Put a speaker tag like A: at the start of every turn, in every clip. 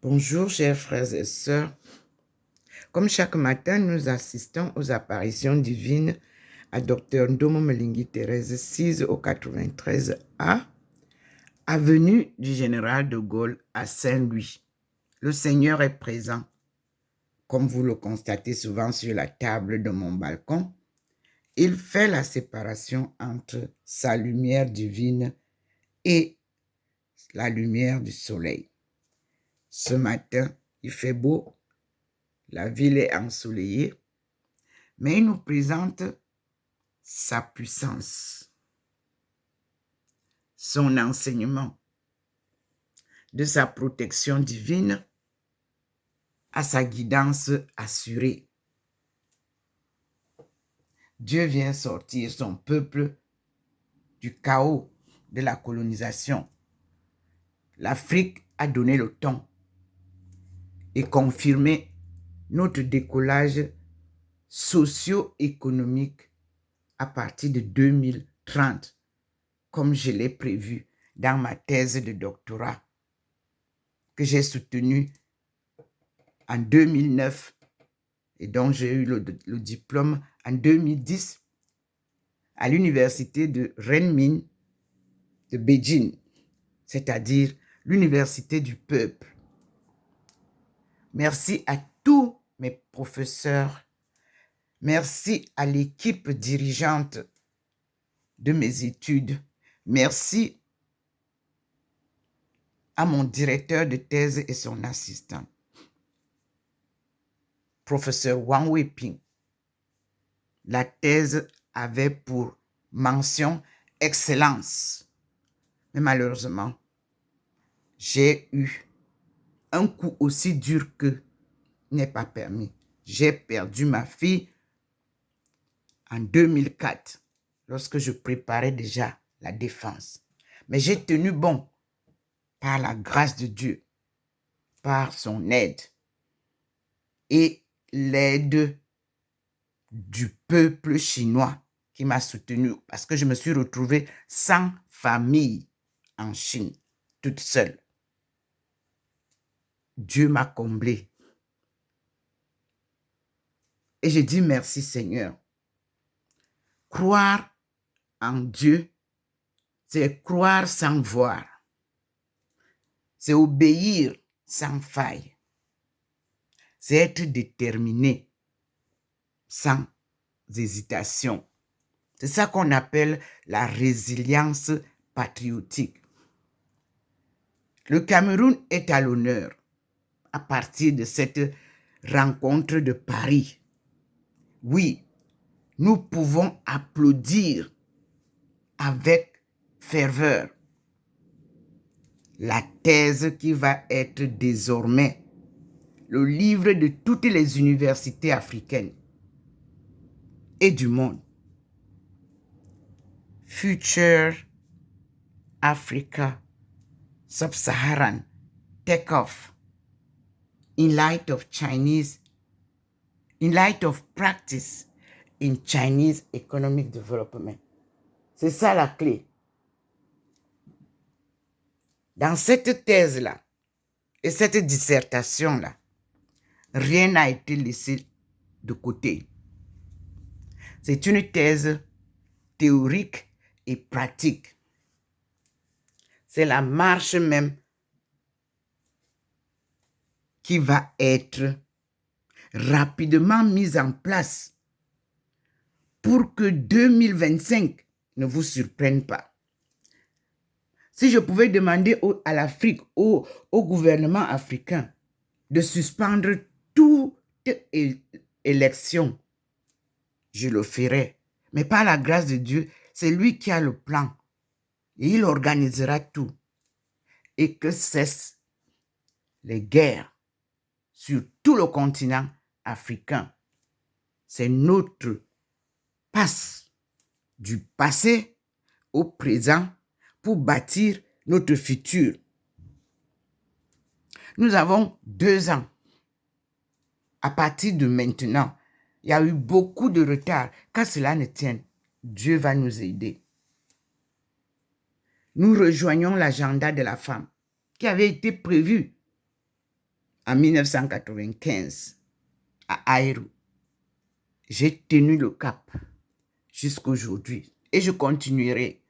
A: Bonjour, chers frères et sœurs. Comme chaque matin, nous assistons aux apparitions divines à Dr Ndomo Melingi Thérèse 6 au 93A, avenue du Général de Gaulle à Saint-Louis. Le Seigneur est présent, comme vous le constatez souvent sur la table de mon balcon. Il fait la séparation entre sa lumière divine et la lumière du soleil. Ce matin, il fait beau, la ville est ensoleillée, mais il nous présente sa puissance, son enseignement, de sa protection divine à sa guidance assurée. Dieu vient sortir son peuple du chaos de la colonisation. L'Afrique a donné le ton et confirmé notre décollage socio-économique à partir de 2030, comme je l'ai prévu dans ma thèse de doctorat que j'ai soutenue en 2009 et dont j'ai eu le diplôme en 2010 à l'université de Renmin de Beijing, c'est-à-dire l'université du peuple. Merci à tous mes professeurs, merci à l'équipe dirigeante de mes études, merci à mon directeur de thèse et son assistant, professeur Wang Weiping. La thèse avait pour mention excellence. Mais malheureusement, j'ai eu un coup aussi dur que n'est pas permis. J'ai perdu ma fille en 2004, lorsque je préparais déjà la défense. Mais j'ai tenu bon par la grâce de Dieu, par son aide et l'aide du peuple chinois qui m'a soutenu parce que je me suis retrouvée sans famille en Chine, toute seule. Dieu m'a comblée. Et je dis merci Seigneur. Croire en Dieu, c'est croire sans voir. C'est obéir sans faille. C'est être déterminé sans hésitation. C'est ça qu'on appelle la résilience patriotique. Le Cameroun est à l'honneur à partir de cette rencontre de Paris. Oui, nous pouvons applaudir avec ferveur la thèse qui va être désormais le livre de toutes les universités africaines et du monde. Future Africa Sub-Saharan Take-Off in light of practice in Chinese economic development. C'est ça la clé. Dans cette thèse-là et cette dissertation-là, rien n'a été laissé de côté. C'est une thèse théorique et pratique. C'est la marche même qui va être rapidement mise en place pour que 2025 ne vous surprenne pas. Si je pouvais demander à l'Afrique, au gouvernement africain, de suspendre toute élection, je le ferais. Mais par la grâce de Dieu, c'est lui qui a le plan. Et il organisera tout. Et que cessent les guerres sur tout le continent africain. C'est notre passe du passé au présent pour bâtir notre futur. Nous avons 2 ans. À partir de maintenant, il y a eu beaucoup de retard. Qu'à cela ne tienne, Dieu va nous aider. Nous rejoignons l'agenda de la femme qui avait été prévu en 1995 à Aïrou. J'ai tenu le cap jusqu'aujourd'hui et je continuerai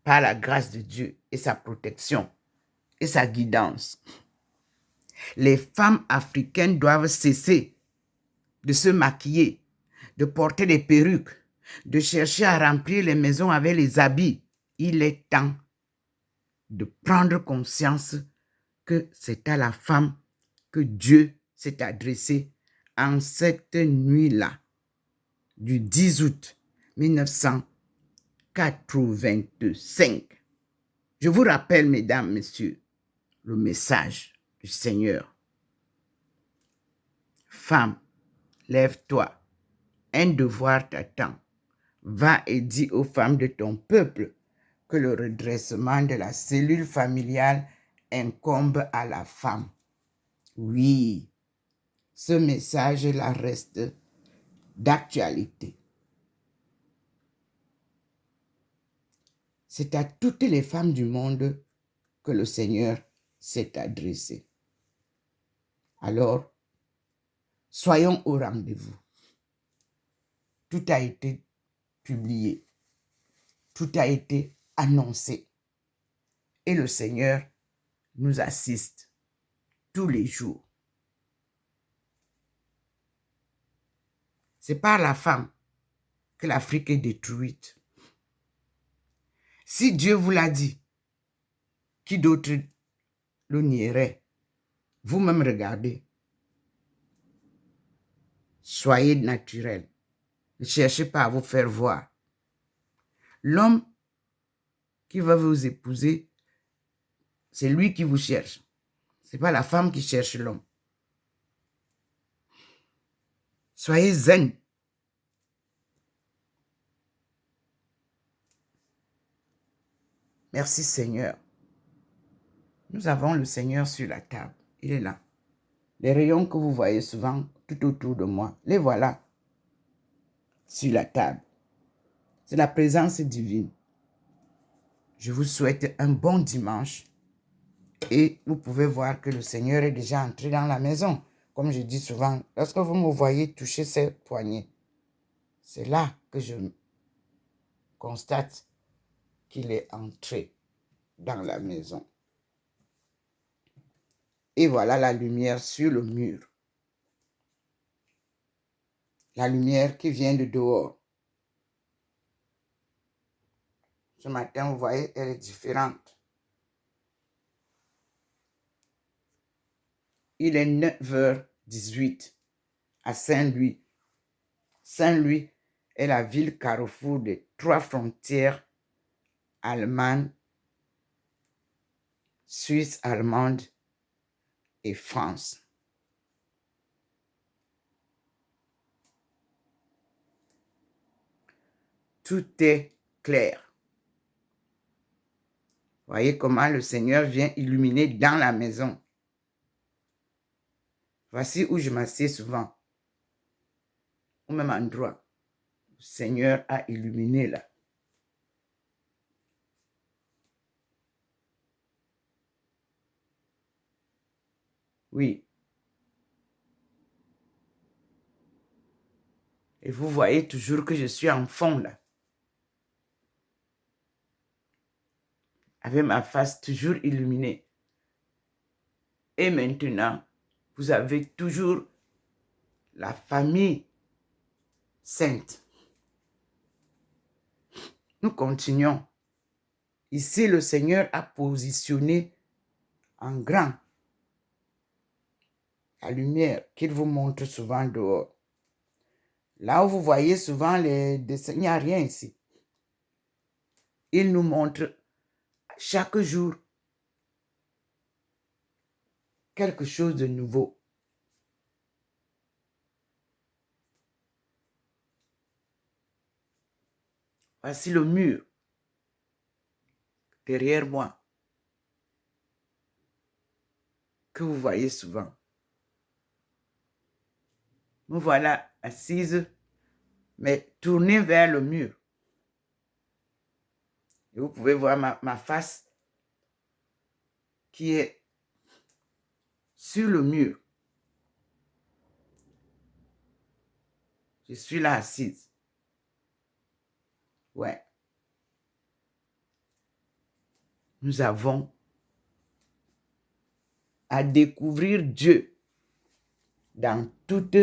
A: par la grâce de Dieu et sa protection et sa guidance. Les femmes africaines doivent cesser de se maquiller, de porter des perruques, de chercher à remplir les maisons avec les habits. Il est temps de prendre conscience que c'est à la femme que Dieu s'est adressé en cette nuit-là, du 10 août 1985. Je vous rappelle, mesdames, messieurs, le message du Seigneur. Femme, lève-toi, un devoir t'attend. Va et dis aux femmes de ton peuple que le redressement de la cellule familiale incombe à la femme. Oui, ce message-là reste d'actualité. C'est à toutes les femmes du monde que le Seigneur s'est adressé. Alors, soyons au rendez-vous. Tout a été publié. Tout a été annoncé. Et le Seigneur nous assiste tous les jours. C'est par la femme que l'Afrique est détruite. Si Dieu vous l'a dit, qui d'autre le nierait? Vous-même regardez. Soyez naturel. Ne cherchez pas à vous faire voir. L'homme qui va vous épouser, c'est lui qui vous cherche. Ce n'est pas la femme qui cherche l'homme. Soyez zen. Merci Seigneur. Nous avons le Seigneur sur la table. Il est là. Les rayons que vous voyez souvent tout autour de moi, les voilà sur la table. C'est la présence divine. Je vous souhaite un bon dimanche et vous pouvez voir que le Seigneur est déjà entré dans la maison. Comme je dis souvent, lorsque vous me voyez toucher ces poignets, c'est là que je constate qu'il est entré dans la maison. Et voilà la lumière sur le mur. La lumière qui vient de dehors. Ce matin, vous voyez, elle est différente. Il est 9h18 à Saint-Louis. Saint-Louis est la ville carrefour des 3 frontières allemandes, Suisse allemande et France. Tout est clair. Voyez comment le Seigneur vient illuminer dans la maison. Voici où je m'assieds souvent. Au même endroit. Le Seigneur a illuminé là. Oui. Et vous voyez toujours que je suis en fond là. Avec ma face toujours illuminée. Et maintenant, vous avez toujours la famille sainte. Nous continuons. Ici, le Seigneur a positionné en grand la lumière qu'il vous montre souvent dehors. Là où vous voyez souvent les dessins, il n'y a rien ici. Il nous montre chaque jour quelque chose de nouveau. Voici le mur derrière moi que vous voyez souvent. Me voilà assise, mais tournée vers le mur. Et vous pouvez voir ma face qui est sur le mur. Je suis là assise. Ouais. Nous avons à découvrir Dieu dans toute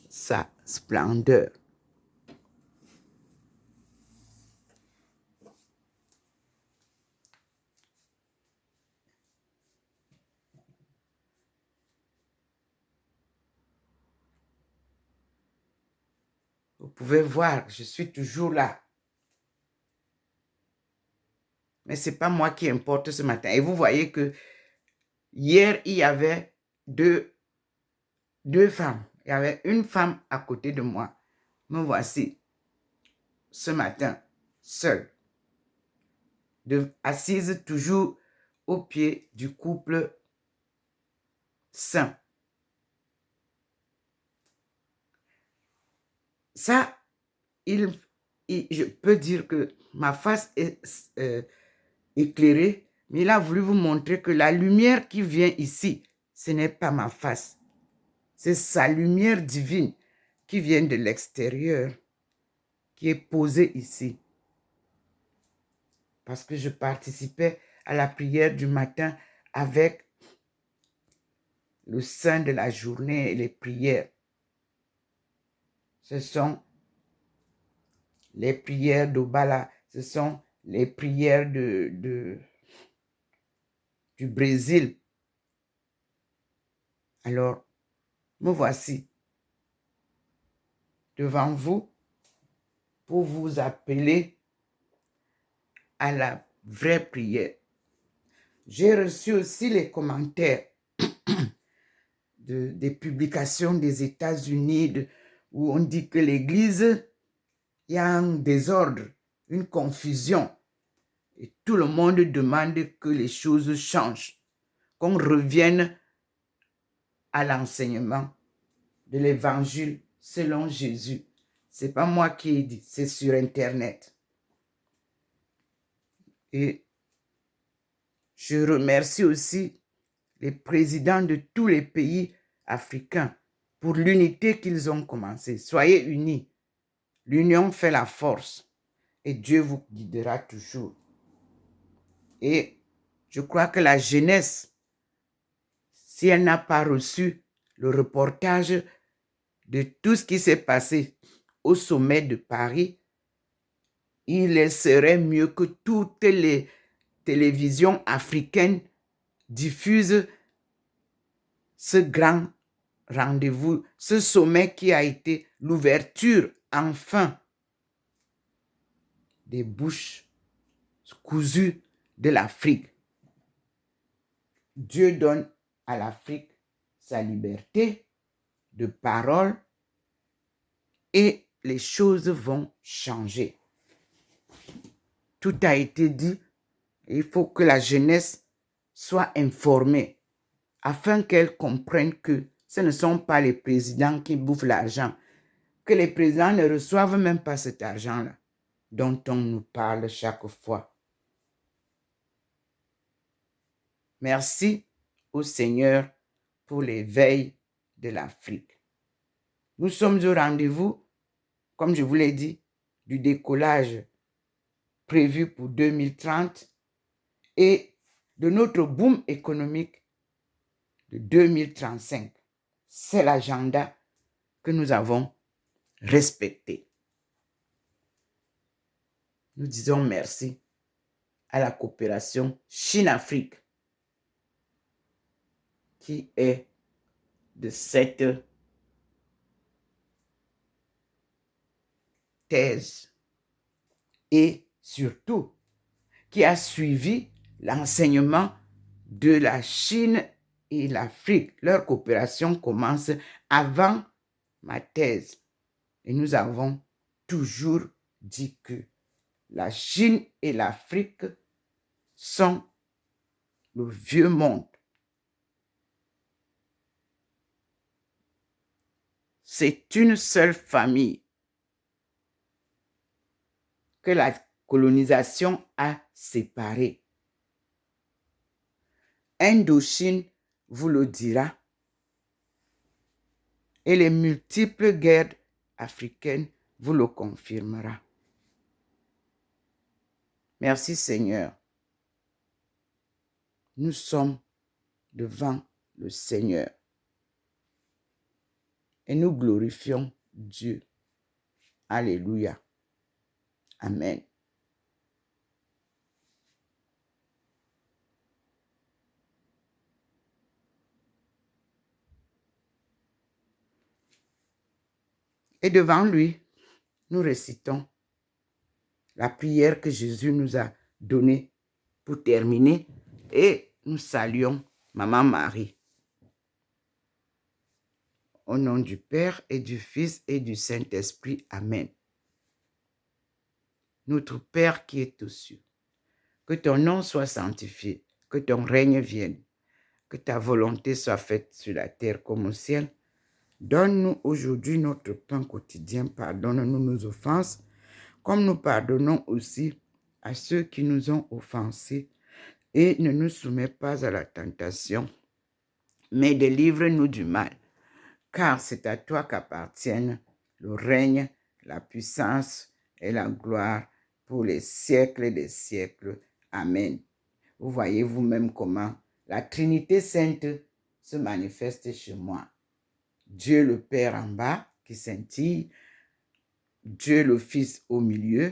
A: sa splendeur. Vous pouvez voir, je suis toujours là. Mais ce n'est pas moi qui importe ce matin. Et vous voyez que hier, il y avait deux femmes. Il y avait une femme à côté de moi. Me voici ce matin, seule, assise toujours au pied du couple saint. Ça, je peux dire que ma face est éclairée, mais il a voulu vous montrer que la lumière qui vient ici, ce n'est pas ma face. C'est sa lumière divine qui vient de l'extérieur, qui est posée ici. Parce que je participais à la prière du matin avec le sein de la journée et les prières. Ce sont les prières d'Obala, ce sont les prières du Brésil. Alors, me voici devant vous pour vous appeler à la vraie prière. J'ai reçu aussi les commentaires des publications des États-Unis où on dit que l'Église, il y a un désordre, une confusion. Et tout le monde demande que les choses changent, qu'on revienne à l'enseignement de l'Évangile selon Jésus. Ce n'est pas moi qui ai dit, c'est sur Internet. Et je remercie aussi les présidents de tous les pays africains pour l'unité qu'ils ont commencé. Soyez unis. L'union fait la force et Dieu vous guidera toujours. Et je crois que la jeunesse, si elle n'a pas reçu le reportage de tout ce qui s'est passé au sommet de Paris, il serait mieux que toutes les télévisions africaines diffusent ce grand rendez-vous, ce sommet qui a été l'ouverture, enfin, des bouches cousues de l'Afrique. Dieu donne à l'Afrique sa liberté de parole et les choses vont changer. Tout a été dit. Il faut que la jeunesse soit informée afin qu'elle comprenne que ce ne sont pas les présidents qui bouffent l'argent, que les présidents ne reçoivent même pas cet argent-là dont on nous parle chaque fois. Merci au Seigneur pour l'éveil de l'Afrique. Nous sommes au rendez-vous, comme je vous l'ai dit, du décollage prévu pour 2030 et de notre boom économique de 2035. C'est l'agenda que nous avons respecté. Nous disons merci à la coopération Chine-Afrique qui est de cette thèse et surtout qui a suivi l'enseignement de la Chine et l'Afrique. Leur coopération commence avant ma thèse. Et nous avons toujours dit que la Chine et l'Afrique sont le vieux monde. C'est une seule famille que la colonisation a séparée. Indochine vous le dira. Et les multiples guerres africaines vous le confirmera. Merci Seigneur. Nous sommes devant le Seigneur et nous glorifions Dieu. Alléluia. Amen. Et devant lui, nous récitons la prière que Jésus nous a donnée pour terminer et nous saluons Maman Marie. Au nom du Père et du Fils et du Saint-Esprit. Amen. Notre Père qui est aux cieux, que ton nom soit sanctifié, que ton règne vienne, que ta volonté soit faite sur la terre comme au ciel. Donne-nous aujourd'hui notre pain quotidien. Pardonne-nous nos offenses, comme nous pardonnons aussi à ceux qui nous ont offensés. Et ne nous soumets pas à la tentation, mais délivre-nous du mal. Car c'est à toi qu'appartiennent le règne, la puissance et la gloire pour les siècles des siècles. Amen. Vous voyez vous-même comment la Trinité Sainte se manifeste chez moi. Dieu le Père en bas qui scintille, Dieu le Fils au milieu,